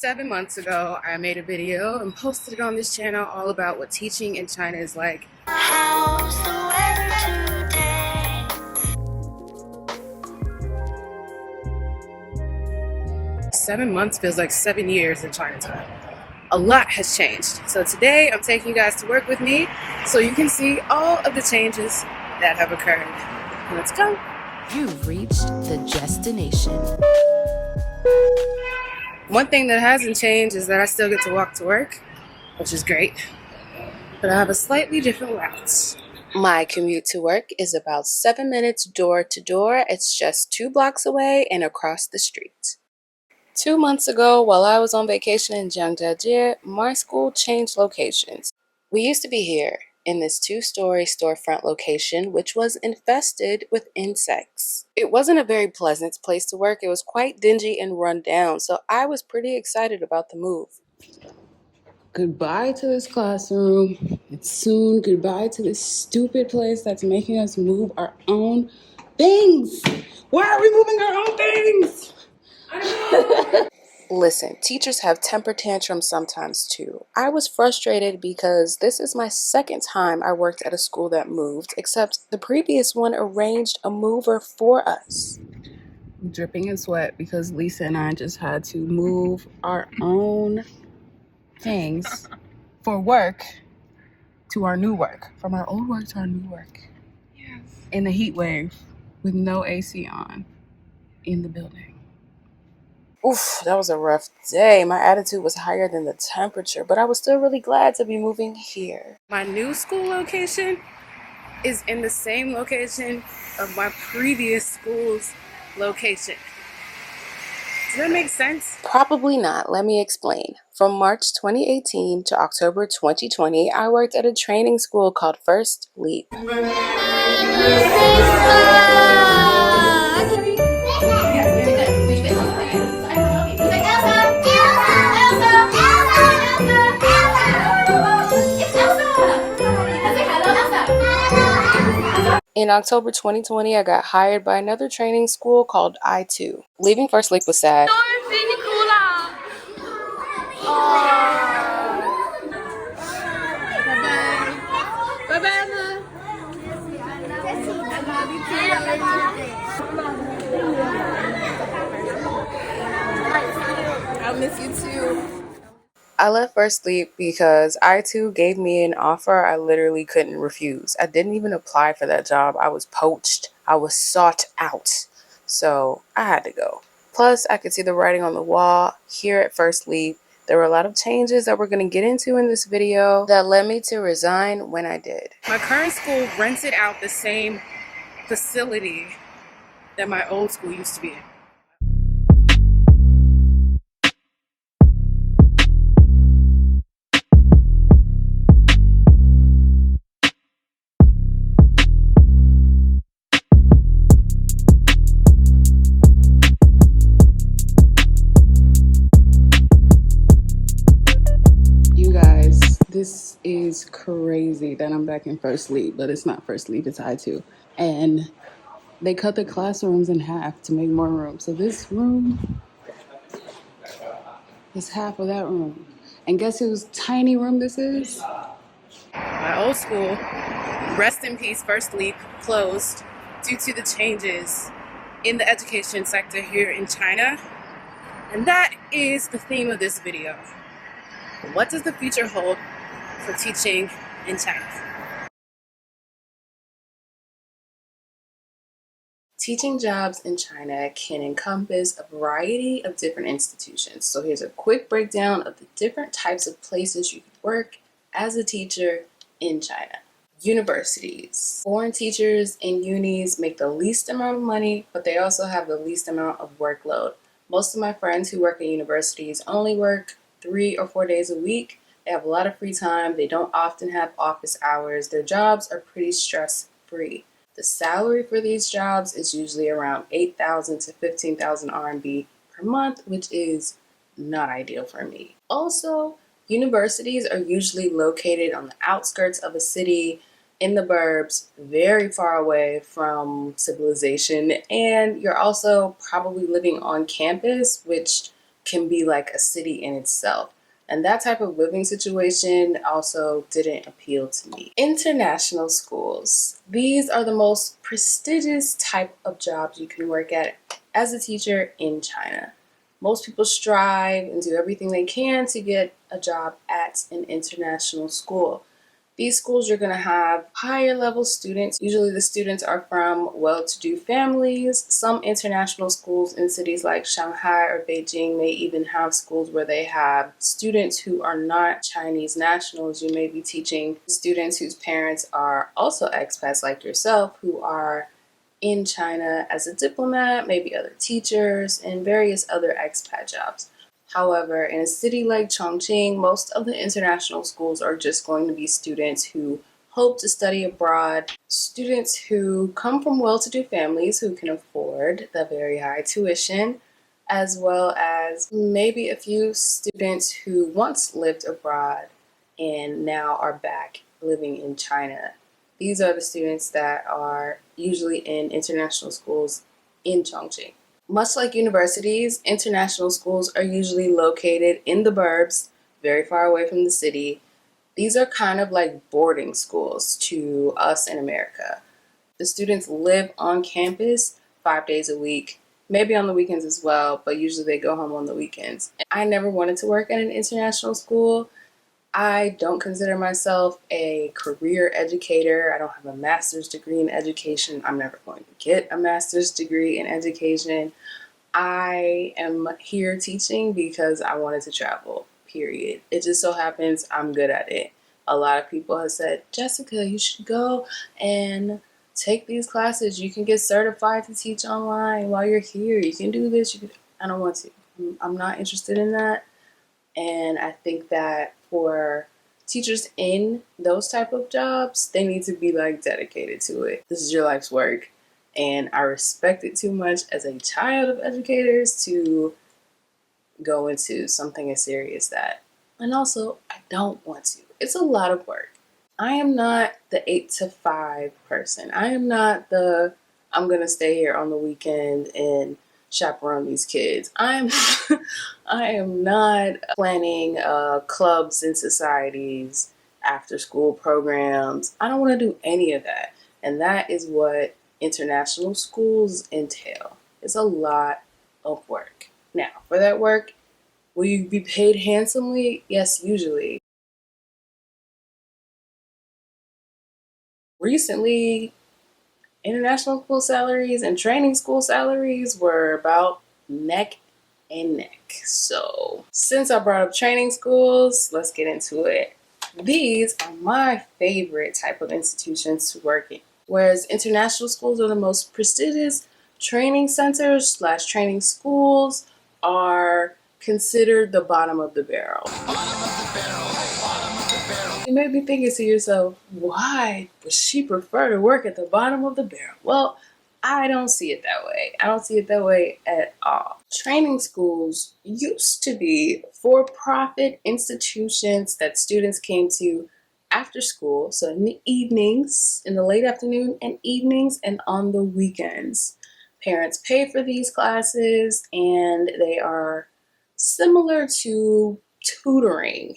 7 months ago, I made a video and posted it on this channel all about what teaching in China is like. How's the weather today? 7 months feels like 7 years in Chinatown. A lot has changed. So today I'm taking you guys to work with me so you can see all of the changes that have occurred. Let's go. You've reached the destination. One thing that hasn't changed is that I still get to walk to work, which is great. But I have a slightly different route. My commute to work is about 7 minutes door to door. It's just 2 blocks away and across the street. 2 months ago, while I was on vacation in Jiangjiajie, my school changed locations. We used to be here in this 2-story storefront location, which was infested with insects. It wasn't a very pleasant place to work. It was quite dingy and run down, so I was pretty excited about the move. Goodbye to this classroom. It's soon goodbye to this stupid place that's making us move our own things. Why are we moving our own things? Listen, teachers have temper tantrums sometimes too. I was frustrated because this is my second time I worked at a school that moved, except the previous one arranged a mover for us. I'm dripping in sweat because Lisa and I just had to move our own things for work to our new work, from our old work to our new work. Yes. In the heat wave with no AC on in the building. Oof, that was a rough day. My attitude was higher than the temperature, but I was still really glad to be moving here. My new school location is in the same location of my previous school's location. Does that make sense? Probably not. Let me explain. From March 2018 to October 2020, I worked at a training school called First Leap. In October 2020, I got hired by another training school called I2. Leaving First Leap was sad. I'll miss you too. I left First Leap because I2 gave me an offer I literally couldn't refuse. I didn't even apply for that job. I was poached. I was sought out. So I had to go. Plus, I could see the writing on the wall here at First Leap. There were a lot of changes that we're going to get into in this video that led me to resign when I did. My current school rented out the same facility that my old school used to be in. This is crazy that I'm back in First Leap, but it's not First Leap, it's I2. And they cut the classrooms in half to make more room. So this room is half of that room. And guess whose tiny room this is? My old school, rest in peace, First Leap, closed due to the changes in the education sector here in China. And that is the theme of this video. What does the future hold for teaching in China? Teaching jobs in China can encompass a variety of different institutions. So here's a quick breakdown of the different types of places you could work as a teacher in China. Universities. Foreign teachers in unis make the least amount of money, but they also have the least amount of workload. Most of my friends who work at universities only work 3 or 4 days a week. They have a lot of free time. They don't often have office hours. Their jobs are pretty stress-free. The salary for these jobs is usually around 8,000 to 15,000 RMB per month, which is not ideal for me. Also, universities are usually located on the outskirts of a city, in the burbs, very far away from civilization, and you're also probably living on campus, which can be like a city in itself. And that type of living situation also didn't appeal to me. International schools. These are the most prestigious type of jobs you can work at as a teacher in China. Most people strive and do everything they can to get a job at an international school. These schools, you're going to have higher level students. Usually the students are from well-to-do families. Some international schools in cities like Shanghai or Beijing may even have schools where they have students who are not Chinese nationals. You may be teaching students whose parents are also expats like yourself, who are in China as a diplomat, maybe other teachers, and various other expat jobs. However, in a city like Chongqing, most of the international schools are just going to be students who hope to study abroad, students who come from well-to-do families who can afford the very high tuition, as well as maybe a few students who once lived abroad and now are back living in China. These are the students that are usually in international schools in Chongqing. Much like universities, international schools are usually located in the burbs, very far away from the city. These are kind of like boarding schools to us in America. The students live on campus 5 days a week, maybe on the weekends as well, but usually they go home on the weekends. I never wanted to work at an international school. I don't consider myself a career educator. I don't have a master's degree in education. I'm never going to get a master's degree in education. I am here teaching because I wanted to travel, period. It just so happens I'm good at it. A lot of people have said, Jessica, you should go and take these classes. You can get certified to teach online while you're here. You can do this. I don't want to. I'm not interested in that. And I think that for teachers in those type of jobs, they need to be like dedicated to it. This is your life's work. And I respect it too much as a child of educators to go into something as serious as that. And also, I don't want to. It's a lot of work. I am not the 8 to 5 person. I am not the I'm going to stay here on the weekend and chaperone these kids. I am not planning clubs and societies, after school programs. I don't want to do any of that. And that is what international schools entail. It's a lot of work. Now, for that work, will you be paid handsomely? Yes, usually. Recently, international school salaries and training school salaries were about neck and neck. So, since I brought up training schools, let's get into it. These are my favorite type of institutions to work in. Whereas international schools are the most prestigious, training centers slash training schools are considered the bottom of the barrel. You may be thinking to yourself, why would she prefer to work at the bottom of the barrel? Well, I don't see it that way. I don't see it that way at all. Training schools used to be for-profit institutions that students came to after school, so in the evenings, in the late afternoon and evenings, and on the weekends. Parents pay for these classes, and they are similar to tutoring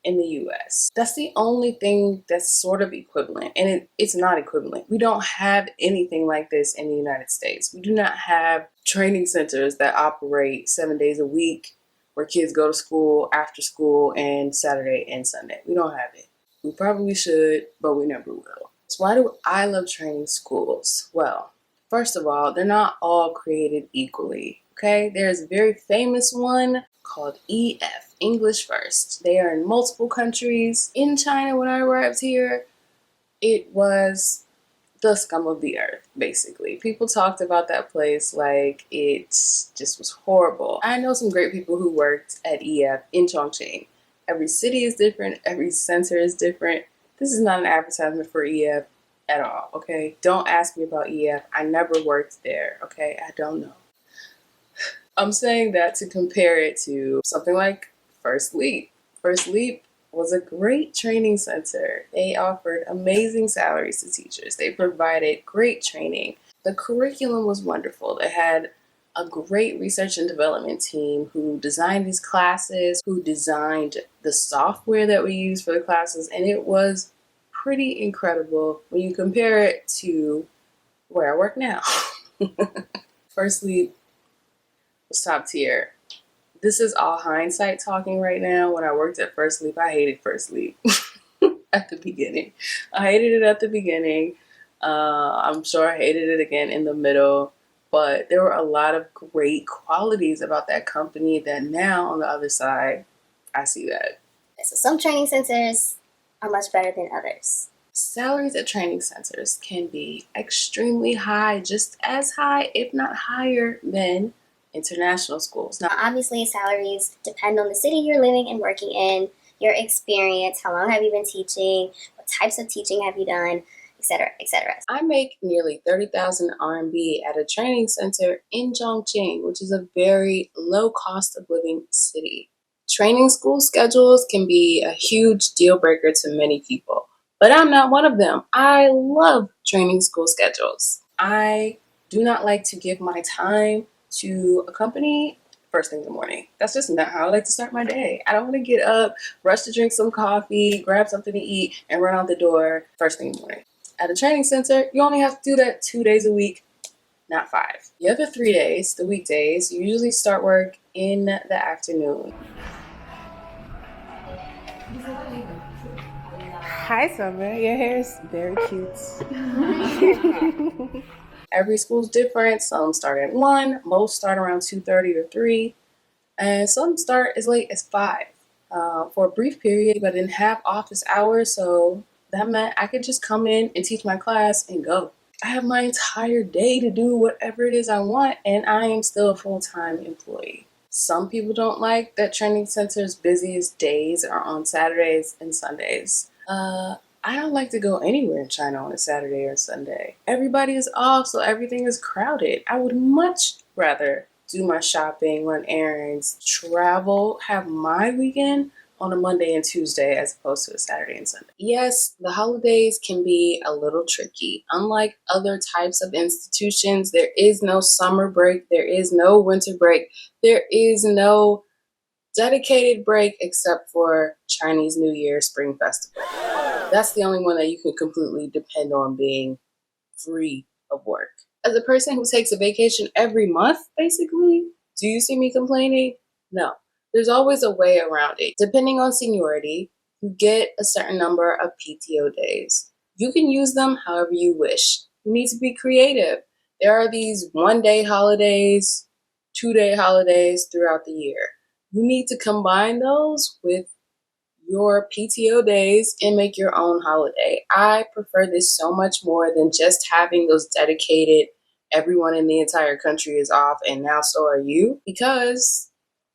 in the US. That's the only thing that's sort of equivalent, and it's not equivalent. We don't have anything like this in the United States. We do not have training centers that operate 7 days a week where kids go to school after school and Saturday and Sunday. We don't have it. We probably should, but we never will. So why do I love training schools? Well, first of all, they're not all created equally. Okay, there's a very famous one called EF, English First. They are in multiple countries. In China, when I arrived here, it was the scum of the earth, basically. People talked about that place like it just was horrible. I know some great people who worked at EF in Chongqing. Every city is different, every center is different. This is not an advertisement for EF at all, okay? Don't ask me about EF. I never worked there, okay? I don't know. I'm saying that to compare it to something like First Leap. First Leap was a great training center. They offered amazing salaries to teachers. They provided great training. The curriculum was wonderful. They had a great research and development team who designed these classes, who designed the software that we use for the classes, and it was pretty incredible when you compare it to where I work now. First Leap was top tier. This is all hindsight talking right now. When I worked at First Leap, I hated First Leap at the beginning. I hated it at the beginning. I'm sure I hated it again in the middle. But there were a lot of great qualities about that company that now on the other side, I see that. So some training centers are much better than others. Salaries at training centers can be extremely high, just as high, if not higher, than international schools. Now, obviously, salaries depend on the city you're living and working in, your experience, how long have you been teaching, what types of teaching have you done, etc., etc. I make nearly 30,000 RMB at a training center in Chongqing, which is a very low cost of living city. Training school schedules can be a huge deal breaker to many people, but I'm not one of them. I love training school schedules. I do not like to give my time to a company first thing in the morning. That's just not how I like to start my day. I don't want to get up, rush to drink some coffee, grab something to eat, and run out the door first thing in the morning. At a training center, you only have to do that 2 days a week, not 5. The other 3 days, the weekdays, you usually start work in the afternoon. Hi, Summer. Your hair is very cute. Every school's different. Some start at 1, most start around 2:30 or 3, and some start as late as 5. For a brief period, but I didn't have office hours, so that meant I could just come in and teach my class and go. I have my entire day to do whatever it is I want, and I am still a full-time employee. Some people don't like that training centers' busiest days are on Saturdays and Sundays. I don't like to go anywhere in China on a Saturday or Sunday. Everybody is off, so everything is crowded. I would much rather do my shopping, run errands, travel, have my weekend on a Monday and Tuesday as opposed to a Saturday and Sunday. Yes, the holidays can be a little tricky. Unlike other types of institutions, there is no summer break, there is no winter break, there is no dedicated break except for Chinese New Year Spring Festival. That's the only one that you can completely depend on being free of work. As a person who takes a vacation every month, basically, do you see me complaining? No. There's always a way around it. Depending on seniority, you get a certain number of PTO days. You can use them however you wish. You need to be creative. There are these 1-day holidays, 2-day holidays throughout the year. You need to combine those with your PTO days and make your own holiday. I prefer this so much more than just having those dedicated, everyone in the entire country is off and now so are you, because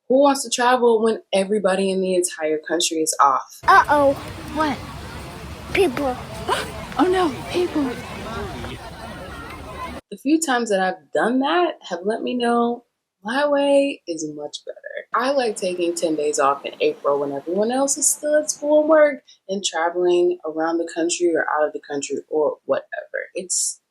who wants to travel when everybody in the entire country is off? Uh-oh. What? People. Oh no, people. The few times that I've done that have let me know my way is much better. I like taking 10 days off in April when everyone else is still at school and work and traveling around the country or out of the country or whatever. It's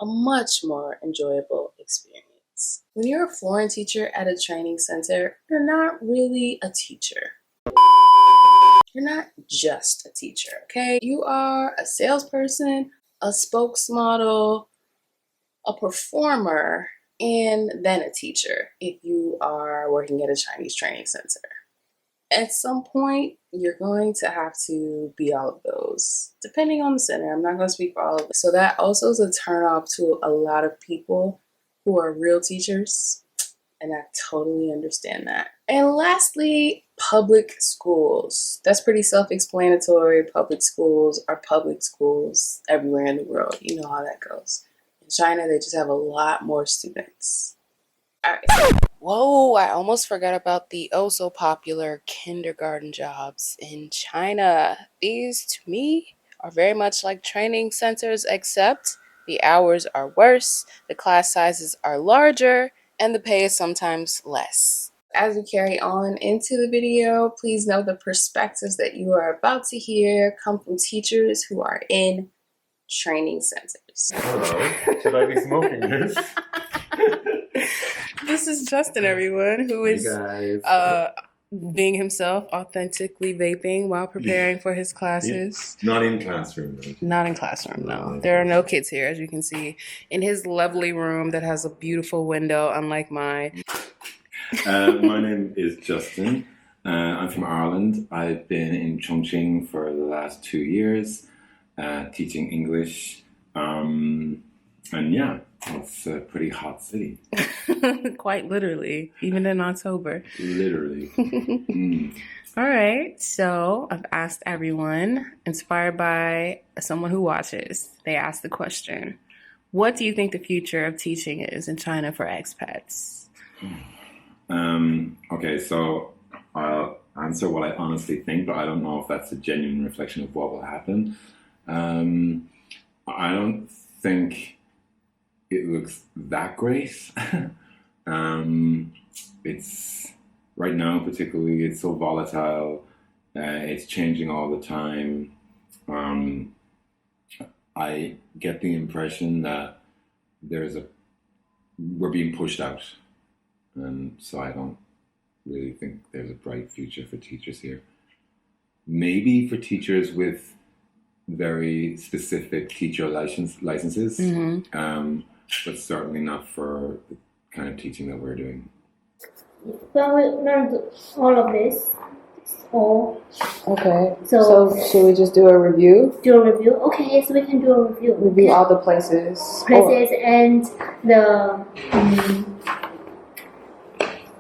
a much more enjoyable experience. When you're a foreign teacher at a training center, you're not really a teacher. You're not just a teacher, okay? You are a salesperson, a spokesmodel, a performer, and then a teacher if you are working at a Chinese training center. At some point, you're going to have to be all of those, depending on the center. I'm not going to speak for all of it. So that also is a turnoff to a lot of people who are real teachers, and I totally understand that. And lastly, public schools. That's pretty self-explanatory. Public schools are public schools everywhere in the world. You know how that goes. In China, they just have a lot more students. All right. Whoa, I almost forgot about the oh so popular kindergarten jobs in China. These, to me, are very much like training centers, except the hours are worse, the class sizes are larger, and the pay is sometimes less. As we carry on into the video, please know the perspectives that you are about to hear come from teachers who are in training centers. Hello, should I be smoking this? This is Justin, everyone, who Hey is guys. being himself, authentically vaping while preparing for his classes. Not in classroom though. Not in classroom, no. No. There are no kids here, as you can see, in his lovely room that has a beautiful window, unlike mine. My name is Justin. I'm from Ireland. I've been in Chongqing for the last 2 years, teaching English. And yeah, it's a pretty hot city. Quite literally, even in October. Literally. All right, so I've asked everyone, inspired by someone who watches, they asked the question, what do you think the future of teaching is in China for expats? Okay, so I'll answer what I honestly think, but I don't know if that's a genuine reflection of what will happen. I don't think it looks that great. It's right now, particularly, it's so volatile. It's changing all the time. I get the impression that we're being pushed out, and so I don't really think there's a bright future for teachers here. Maybe for teachers with very specific teacher licenses, but certainly not for the kind of teaching that we're doing. When we learned all of this, it's all. Okay, So should we just do a review? do a review. Okay, so we can do a review. Review all the places. And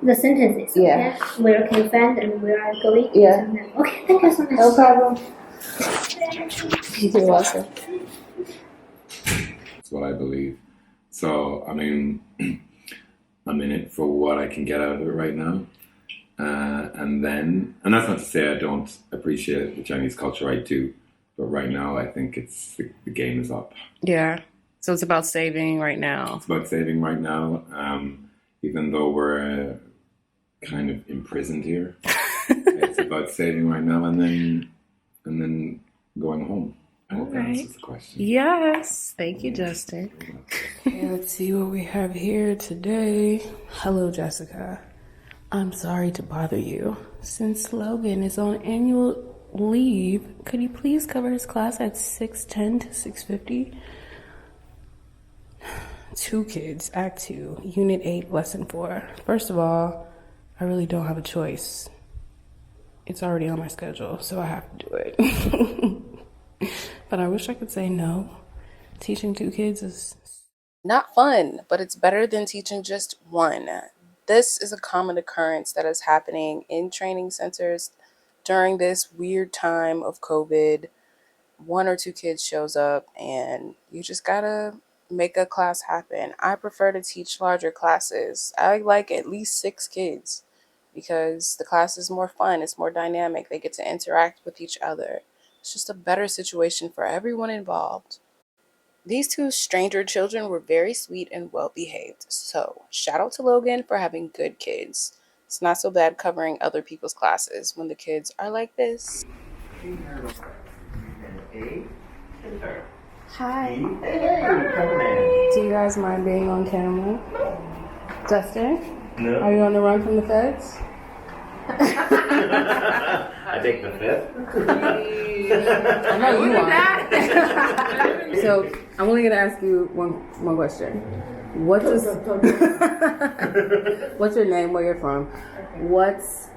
the sentences. Yeah. Okay? Where can you find and where are you going? Yeah. Okay, thank you so much. No problem. You're welcome. That's what I believe. So, I mean, I'm in it for what I can get out of it right now. And that's not to say I don't appreciate the Chinese culture, I do. But right now, I think the game is up. Yeah, so it's about saving right now. It's about saving right now, even though we're kind of imprisoned here. It's about saving right now and then going home. I hope that answers the question. Yes, thank you, Justin. Let's see what we have here today. Hello, Jessica. I'm sorry to bother you. Since Logan is on annual leave, could you please cover his class at 6:10 to 6:50? 2 kids, Act 2, Unit 8, Lesson 4. First of all, I really don't have a choice. It's already on my schedule, so I have to do it. But I wish I could say no. Teaching 2 kids is not fun, but it's better than teaching just one. This is a common occurrence that is happening in training centers during this weird time of COVID. 1 or 2 kids shows up and you just gotta make a class happen. I prefer to teach larger classes. I like at least 6 kids because the class is more fun, it's more dynamic, they get to interact with each other. It's just a better situation for everyone involved. These 2 stranger children were very sweet and well behaved. So, shout out to Logan for having good kids. It's not so bad covering other people's classes when the kids are like this. Hi. Do you guys mind being on camera? Justin? No. Are you on the run from the feds? I take the 5th. I know you are. So I'm only gonna ask you one question. What's your name? Where you're from? What's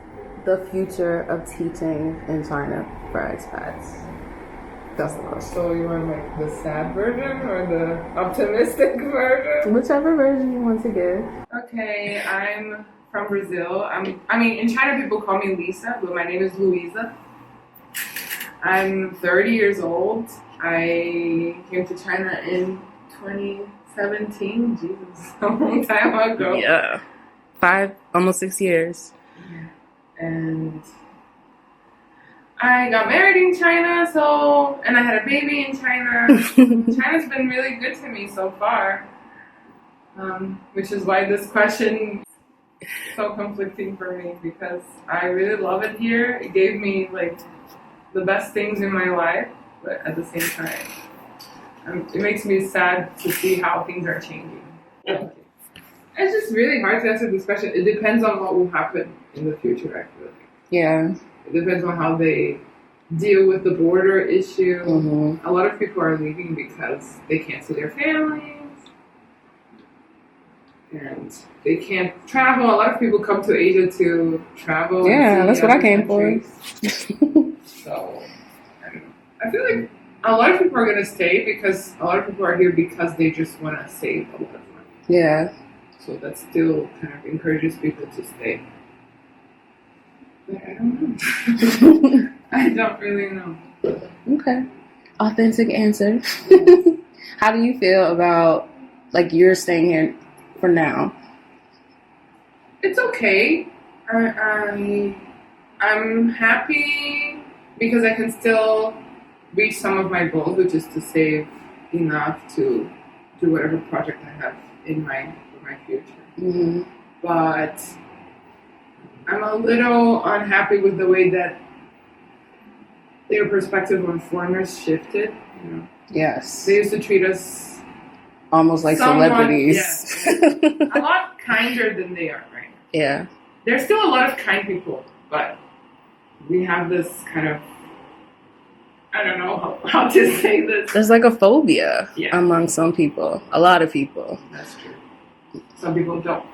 the future of teaching in China for expats? That's the question. So you want like the sad version or the optimistic version? Whichever version you want to give. Okay, I'm from Brazil. In China people call me Lisa, but my name is Luisa. I'm 30 years old. I came to China in 2017. Jesus, a long time ago. Yeah. 5, almost 6 years. Yeah. And I got married in China, and I had a baby in China. China's been really good to me so far, which is why this question is so conflicting for me, because I really love it here. It gave me like the best things in my life, but at the same time, it makes me sad to see how things are changing. It's just really hard to answer this question. It depends on what will happen in the future, I feel like. Yeah. It depends on how they deal with the border issue. Mm-hmm. A lot of people are leaving because they can't see their families. And they can't travel. A lot of people come to Asia to travel. Yeah, and see that's what I other came countries. So, I don't know. I feel like a lot of people are going to stay because a lot of people are here because they just want to save a lot of money. Yeah. So that still kind of encourages people to stay. But I don't know. I don't really know. Okay. Authentic answer. How do you feel about, like, you're staying here for now? It's okay. I'm happy because I can still reach some of my goals, which is to save enough to do whatever project I have in mind for my future. Mm-hmm. But I'm a little unhappy with the way that their perspective on foreigners shifted. You know, Yes. they used to treat us Almost like somewhat, celebrities. a lot kinder than they are right now. Yeah. There's still a lot of kind people, but we have this kind of, I don't know how to say this. There's like a phobia Yeah. among some people. A lot of people. That's true. Some people don't.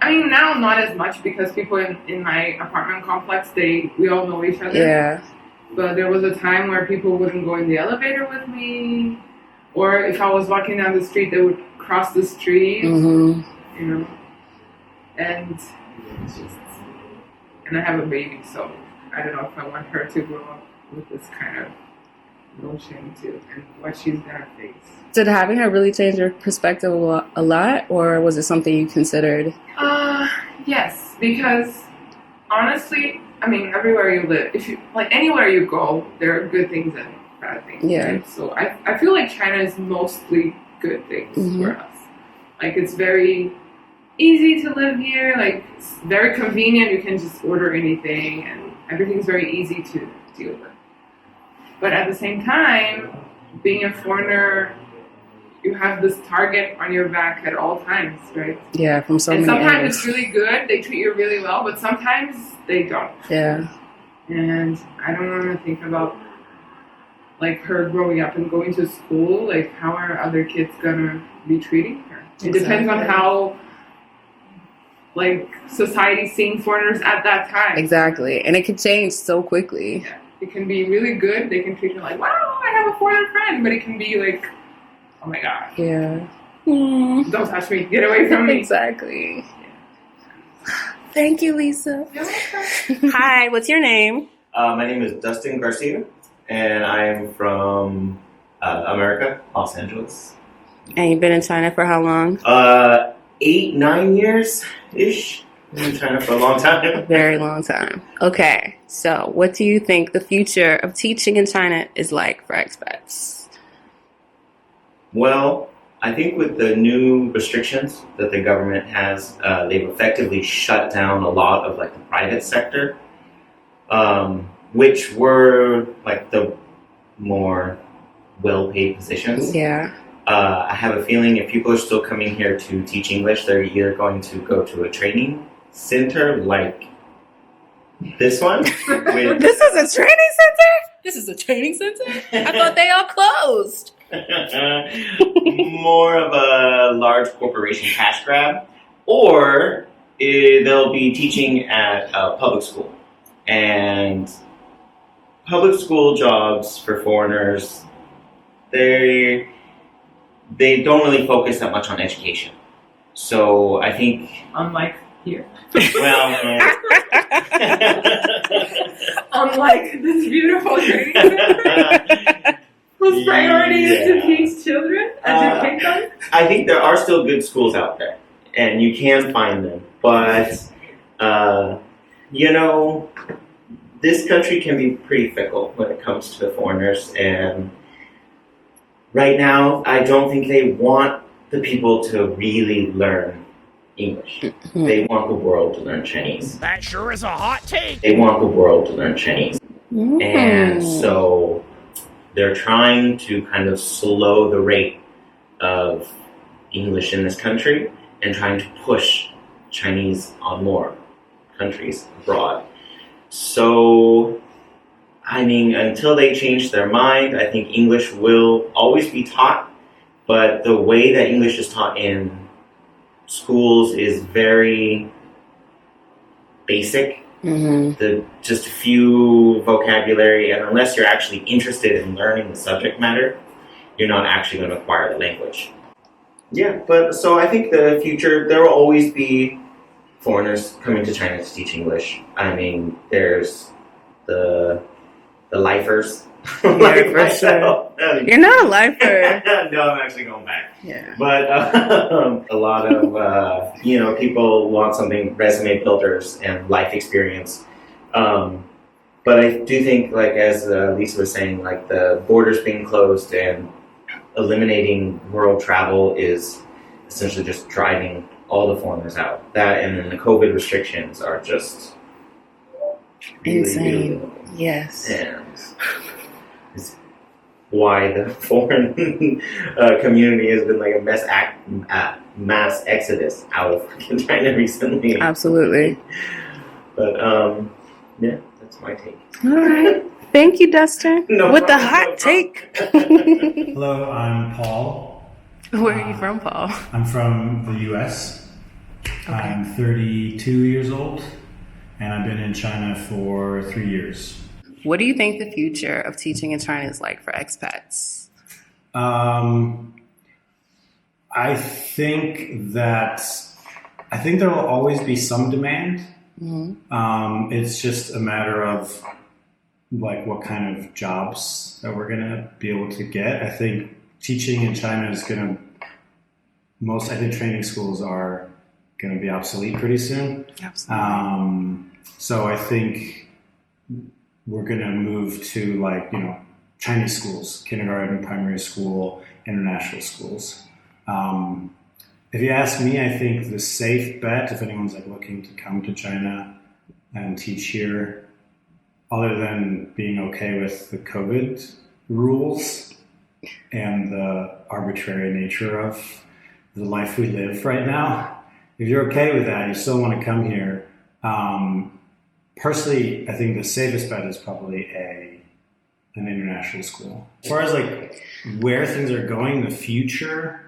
I mean, now not as much because people in my apartment complex, we all know each other. Yeah. But there was a time where people wouldn't go in the elevator with me, or if I was walking down the street, they would cross the street, Mm-hmm. you know. And it's just, and I have a baby, so I don't know if I want her to grow up with this kind of notion too, and what she's gonna face. Did having her really change your perspective a lot, or was it something you considered? Yes, because honestly, I mean, everywhere you live, if you like anywhere you go, there are good things and bad things. Yeah. Right? So I feel like China is mostly good things Mm-hmm. for us. Like it's very easy to live here. Like it's very convenient. You can just order anything, and everything's very easy to deal with. But at the same time, being a foreigner, you have this target on your back at all times, right? Yeah, from so And many sometimes angles. it's really good. They treat you really well, but sometimes they don't. Yeah. And I don't want to think about like her growing up and going to school. Like, how are other kids gonna be treating her? It depends on how like society seeing foreigners at that time. Exactly. And it could change so quickly. Yeah. It can be really good. They can treat you like, wow, I have a foreign friend. But it can be like, oh my gosh, Yeah. don't touch me. Get away from me. Exactly. Thank you, Lisa. You're welcome. Hi, what's your name? My name is Dustin Garcia, and I'm from America, Los Angeles. And you've been in China for how long? 8-9 years-ish. Been in China for a long A time. very long time. Okay, so what do you think the future of teaching in China is like for expats? Well, I think with the new restrictions that the government has, they've effectively shut down a lot of like the private sector, which were like the more well-paid positions. Yeah. I have a feeling if people are still coming here to teach English, they're either going to go to a training center like this one. With This is a training center? This is a training center? I thought they all closed. more of a large corporation cash grab, or they'll be teaching at a public school. And public school jobs for foreigners, they don't really focus that much on education. So I think, Unlike here. well, Unlike this beautiful training center, whose priority is to Yeah. teach children, educate them. I think there are still good schools out there, and you can find them. But, you know, this country can be pretty fickle when it comes to foreigners. And right now, I don't think they want the people to really learn English. They want the world to learn Chinese. That sure is a hot take. They want the world to learn Chinese. And so they're trying to kind of slow the rate of English in this country. and trying to push Chinese on more countries abroad. So, I mean, until they change their mind, I think English will always be taught, but the way that English is taught in schools is very basic. Just a few vocabulary, and unless you're actually interested in learning the subject matter, you're not actually going to acquire the language. Yeah, but so I think the future, there will always be foreigners coming to China to teach English. I mean, there's the lifers. Yeah, for sure. You're not a lifer. No, I'm actually going back. Yeah. But a lot of people want something resume builders and life experience. But I do think, like as Lisa was saying, like the borders being closed and eliminating world travel is essentially just driving all the foreigners out. That and then the COVID restrictions are just really, Insane. really Yes. and it's why the foreign community has been like a mass exodus out of China recently. Absolutely. But yeah, that's my take. All right. Thank you, Dustin. No With the problem, hot no take. Hello, I'm Paul. Where are you from, Paul? I'm from the US. I'm 32 years old, and I've been in China for 3 years. What do you think the future of teaching in China is like for expats? I think there will always be some demand. It's just a matter of like what kind of jobs that we're gonna be able to get. I think teaching in China is I think training schools are gonna be obsolete pretty soon. Absolutely. So I think we're gonna move to Chinese schools, kindergarten, primary school, international schools. If you ask me, I think the safe bet, if anyone's looking to come to China and teach here, other than being okay with the COVID rules and the arbitrary nature of the life we live right now, if you're okay with that, you still want to come here. Personally, I think the safest bet is probably an international school. As far as where things are going in the future,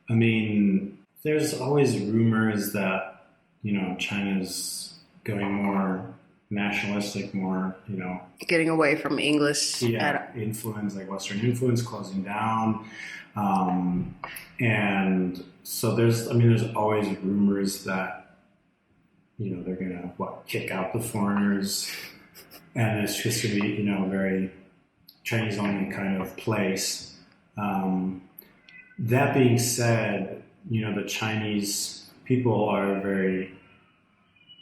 I mean, there's always rumors that, China's going more nationalistic, more, Getting away from English. influence, Western influence closing down. And so there's always rumors that, they're going to, kick out the foreigners. And it's just going to be, a very Chinese-only kind of place. That being said, the Chinese people are very,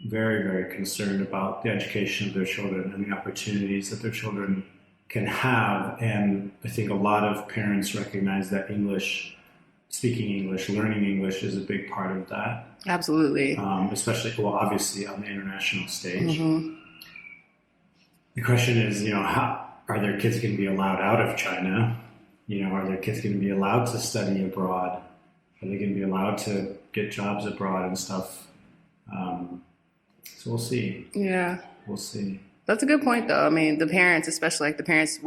very, very concerned about the education of their children and the opportunities that their children can have. And I think a lot of parents recognize that speaking English, learning English is a big part of that. Absolutely. Especially, obviously on the international stage. The question is, how are their kids going to be allowed out of China? Are their kids going to be allowed to study abroad? Are they going to be allowed to get jobs abroad and stuff? So we'll see. Yeah. We'll see. That's a good point, though. I mean, the parents, especially the parents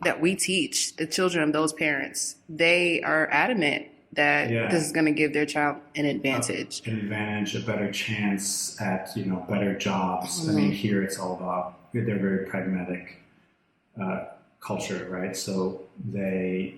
that we teach, the children of those parents, they are adamant that this is going to give their child an advantage. A better chance at, better jobs. I mean, here it's all about, they're very pragmatic culture, right? So they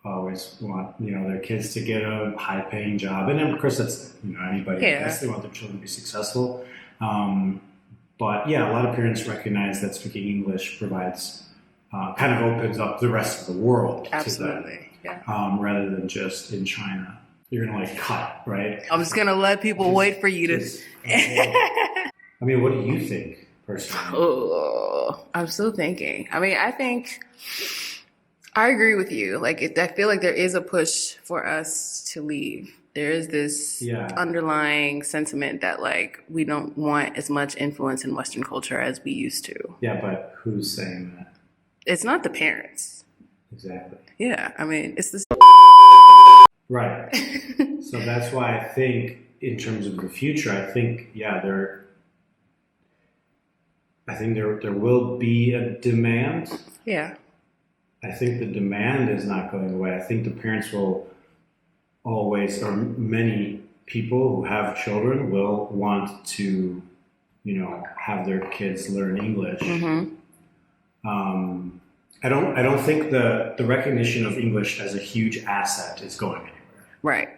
always want, their kids to get a high-paying job. And then, of course, that's, anybody. Yeah. They want their children to be successful. But, a lot of parents recognize that speaking English provides, kind of opens up the rest of the world. Absolutely. To that, rather than just in China. You're going to, cut, right? I'm just going to let people wait for you to... I mean, what do you think, personally? Oh, I'm still thinking. I mean, I think I agree with you. I feel like there is a push for us to leave. There is this underlying sentiment that we don't want as much influence in Western culture as we used to. Yeah, but who's saying that? It's not the parents. Exactly. Yeah, I mean, it's the... Right. So that's why I think, in terms of the future, I think there will be a demand. Yeah. I think the demand is not going away. I think the parents will always, or many people who have children will want to, have their kids learn English. Mm-hmm. I don't think the recognition of English as a huge asset is going anywhere. Right.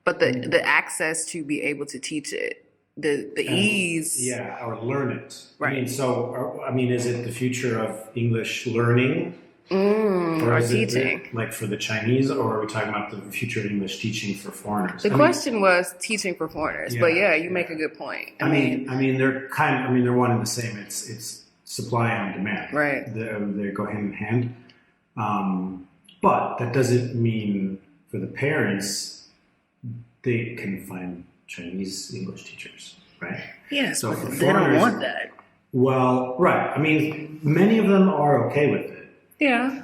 But the access to be able to teach it, the ease. Yeah, or learn it. Right. Is it the future of English learning? Or teaching. Like for the Chinese, or are we talking about the future of English teaching for foreigners? The question was teaching for foreigners, but you make a good point. I mean, they're they're one and the same. It's supply and demand. Right. They go hand in hand. But that doesn't mean for the parents they can find Chinese English teachers, right? Yes, so but they don't want that. Well, right. I mean, many of them are okay with it. Yeah.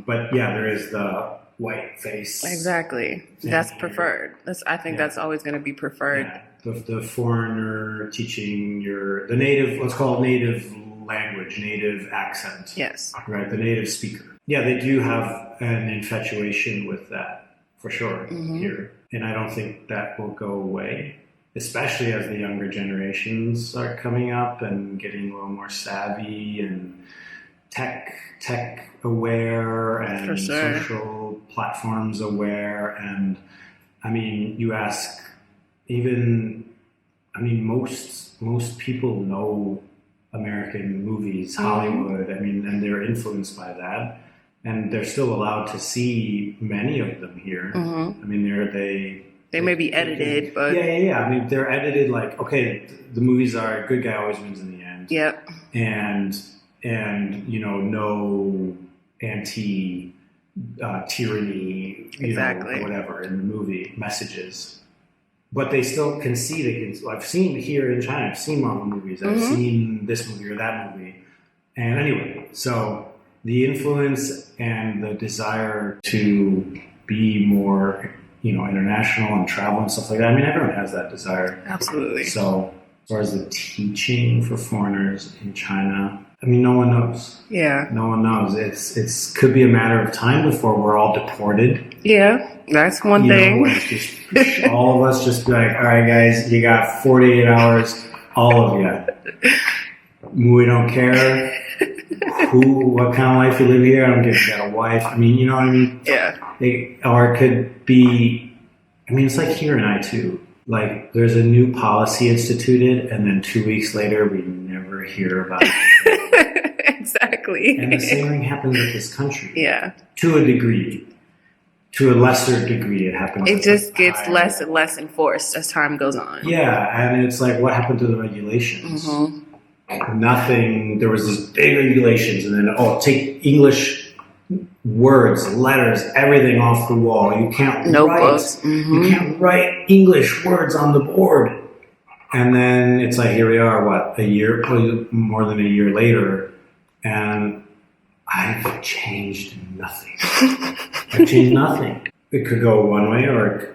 But there is the white face. Exactly. That's preferred. That's always going to be preferred. Yeah. The foreigner teaching the native, let's call it native language, native accent. Yes. Right. The native speaker. Yeah, they do have an infatuation with that for sure here. And I don't think that will go away, especially as the younger generations are coming up and getting a little more savvy and tech aware and social platforms aware. And I mean, you ask most people know American movies, Hollywood, and they're influenced by that. And they're still allowed to see many of them here. I mean, they may be edited, but yeah. I mean, they're edited like, okay, the movies are good guy always wins in the end. Yep. And no anti tyranny, or whatever in the movie messages. But they still can see. I've seen here in China. I've seen Marvel movies. I've seen this movie or that movie. And anyway, so the influence and the desire to be more, international and travel and stuff like that. I mean, everyone has that desire. Absolutely. So as far as the teaching for foreigners in China, I mean, no one knows. Yeah. No one knows. It's could be a matter of time before we're all deported. Yeah, that's one thing. All of us just be like, all right, guys, you got 48 hours, all of you. We don't care what kind of life you live here. I don't care if you got a wife. I mean, you know what I mean? Yeah. Or it could be, it's like here in I2. Like, there's a new policy instituted, and then 2 weeks later, we never hear about it. Exactly. And the same thing happens with this country. Yeah. To a degree. To a lesser degree, it happens. It just gets less and less enforced as time goes on. Yeah, and it's like, what happened to the regulations? Nothing. There was these big regulations, and then, take English words, letters, everything off the wall. You can't Notebooks. You can't write English words on the board. And then it's like, here we are, probably more than a year later, and I've changed nothing. I've changed nothing. It could go one way, or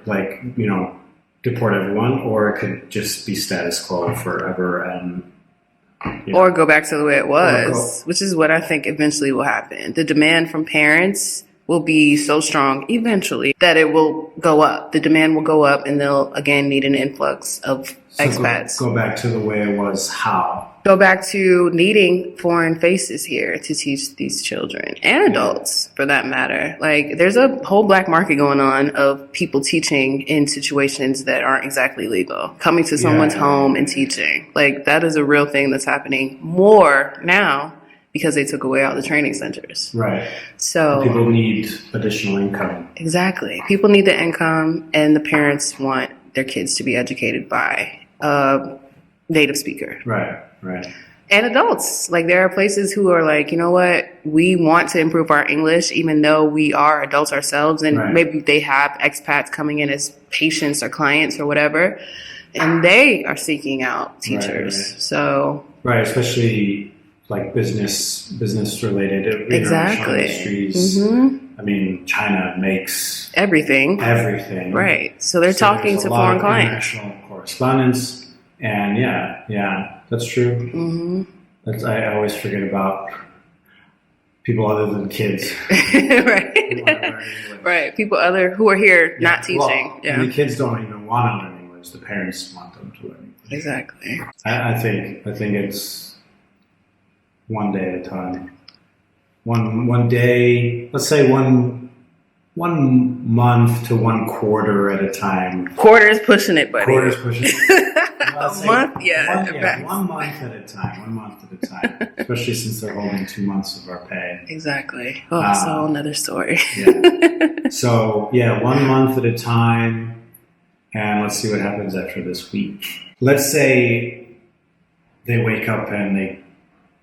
deport everyone, or it could just be status quo forever and or go back to the way it was, which is what I think eventually will happen. The demand from parents will be so strong eventually that it will go up. The demand will go up, and they'll again need an influx of expats. Go back to the way it was. How? Go back to needing foreign faces here to teach these children and adults, for that matter. Like, there's a whole black market going on of people teaching in situations that aren't exactly legal, coming to someone's home and teaching. Like, that is a real thing that's happening more now because they took away all the training centers. Right. So people need additional income. Exactly. People need the income, and the parents want their kids to be educated by a native speaker. Right. And adults. Like, there are places who are like, you know what, we want to improve our English, even though we are adults ourselves, and maybe they have expats coming in as patients or clients or whatever, and they are seeking out teachers. Right. So especially like business related, exactly. Industries. I mean, China makes Everything. everything. Right. So they're talking there's to a lot foreign of clients. international correspondence, and yeah, that's true. Mm-hmm. I always forget about people other than kids. Right. Right. People who are here not teaching. Well, yeah. And the kids don't even want to learn English. The parents want them to learn English. Exactly. I think it's one day at a time. One day, let's say one month to one quarter at a time. Quarter is pushing it, buddy. Quarter is pushing it. A month, yeah. One month at a time. 1 month at a time. Especially since they're holding 2 months of our pay. Exactly. Oh, so another story. Yeah. So 1 month at a time, and let's see what happens after this week. Let's say they wake up and they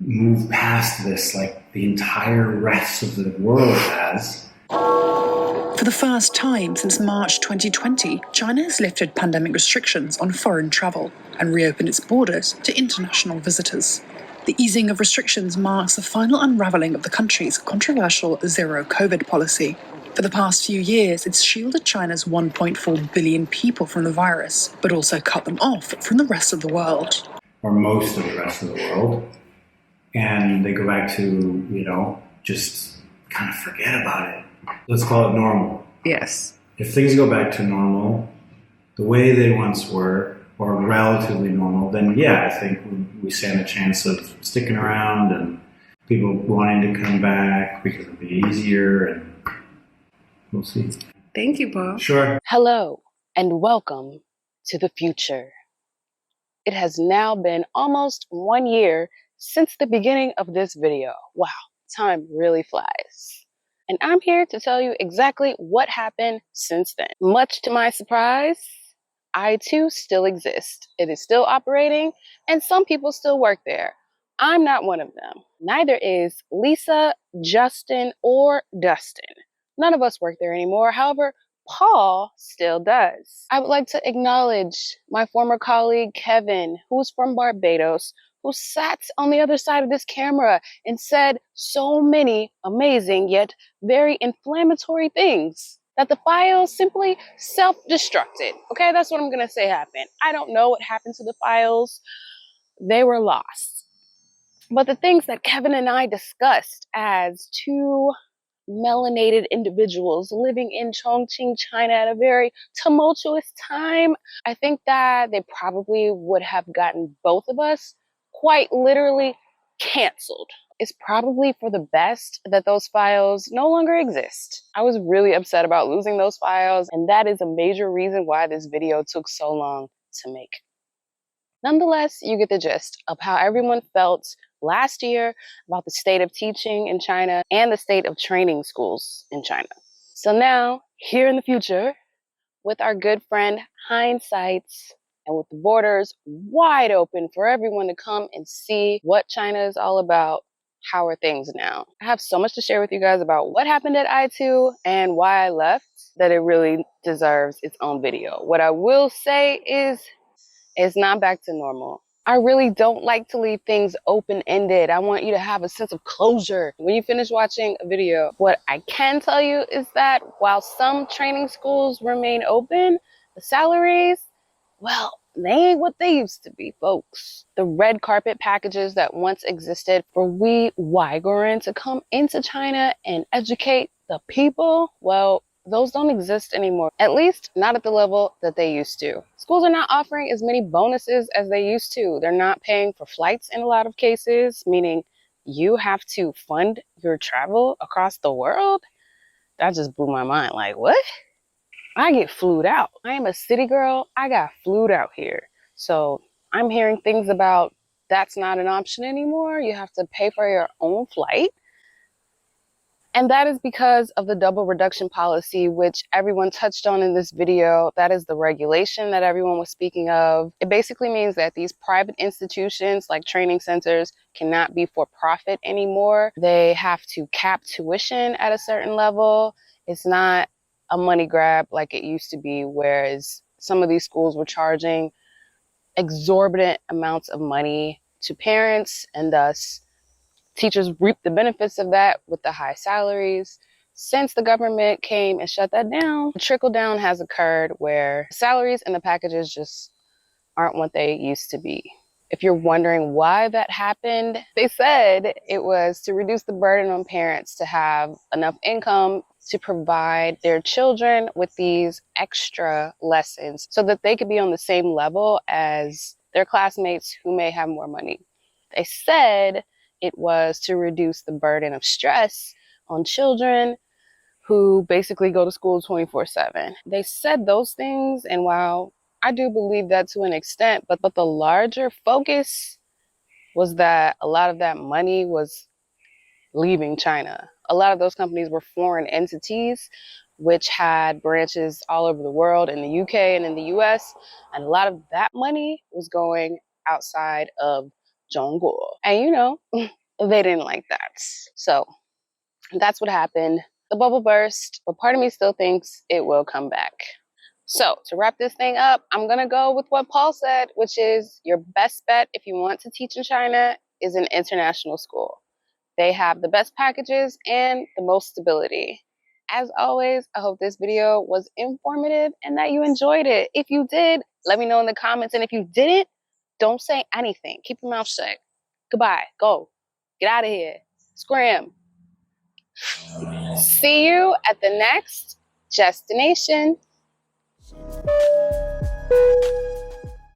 move past this like the entire rest of the world has. For the first time since March 2020, China has lifted pandemic restrictions on foreign travel and reopened its borders to international visitors. The easing of restrictions marks the final unravelling of the country's controversial zero-COVID policy. For the past few years, it's shielded China's 1.4 billion people from the virus, but also cut them off from the rest of the world. Or most of the rest of the world. And they go back to, just kind of forget about it. Let's call it normal. Yes. If things go back to normal, the way they once were, or relatively normal, then I think we stand a chance of sticking around and people wanting to come back because it'll be easier, and we'll see. Thank you, Paul. Sure. Hello, and welcome to the future. It has now been almost 1 year since the beginning of this video. Wow, time really flies. And I'm here to tell you exactly what happened since then. Much to my surprise, I too still exist. It is still operating, and some people still work there. I'm not one of them. Neither is Lisa, Justin, or Dustin. None of us work there anymore. However, Paul still does. I would like to acknowledge my former colleague, Kevin, who's from Barbados, who sat on the other side of this camera and said so many amazing yet very inflammatory things that the files simply self-destructed. Okay, that's what I'm gonna say happened. I don't know what happened to the files. They were lost. But the things that Kevin and I discussed as two melanated individuals living in Chongqing, China at a very tumultuous time, I think that they probably would have gotten both of us quite literally canceled. It's probably for the best that those files no longer exist. I was really upset about losing those files, and that is a major reason why this video took so long to make. Nonetheless, you get the gist of how everyone felt last year about the state of teaching in China and the state of training schools in China. So now, here in the future, with our good friend Hindsight, and with the borders wide open for everyone to come and see what China is all about, how are things now? I have so much to share with you guys about what happened at I2 and why I left that it really deserves its own video. What I will say is, it's not back to normal. I really don't like to leave things open-ended. I want you to have a sense of closure when you finish watching a video. What I can tell you is that while some training schools remain open, the salaries, well, they ain't what they used to be, folks. The red carpet packages that once existed for we Uyghurs to come into China and educate the people, well, those don't exist anymore, at least not at the level that they used to. Schools are not offering as many bonuses as they used to. They're not paying for flights in a lot of cases, meaning you have to fund your travel across the world. That just blew my mind. Like, what? I get flued out. I am a city girl. I got flued out here. So I'm hearing things about that's not an option anymore. You have to pay for your own flight. And that is because of the double reduction policy, which everyone touched on in this video. That is the regulation that everyone was speaking of. It basically means that these private institutions like training centers cannot be for profit anymore. They have to cap tuition at a certain level. It's not a money grab like it used to be, whereas some of these schools were charging exorbitant amounts of money to parents, and thus teachers reap the benefits of that with the high salaries. Since the government came and shut that down, the trickle down has occurred where salaries and the packages just aren't what they used to be. If you're wondering why that happened, they said it was to reduce the burden on parents to have enough income to provide their children with these extra lessons so that they could be on the same level as their classmates who may have more money. They said it was to reduce the burden of stress on children who basically go to school 24/7. They said those things, and while I do believe that to an extent, but the larger focus was that a lot of that money was leaving China. A lot of those companies were foreign entities which had branches all over the world, in the UK and in the US, and a lot of that money was going outside of Zhongguo. And you know, they didn't like that. So that's what happened. The bubble burst, but part of me still thinks it will come back. So to wrap this thing up, I'm going to go with what Paul said, which is your best bet if you want to teach in China is an international school. They have the best packages and the most stability. As always, I hope this video was informative and that you enjoyed it. If you did, let me know in the comments. And if you didn't, don't say anything. Keep your mouth shut. Goodbye. Go. Get out of here. Scram. See you at the next destination.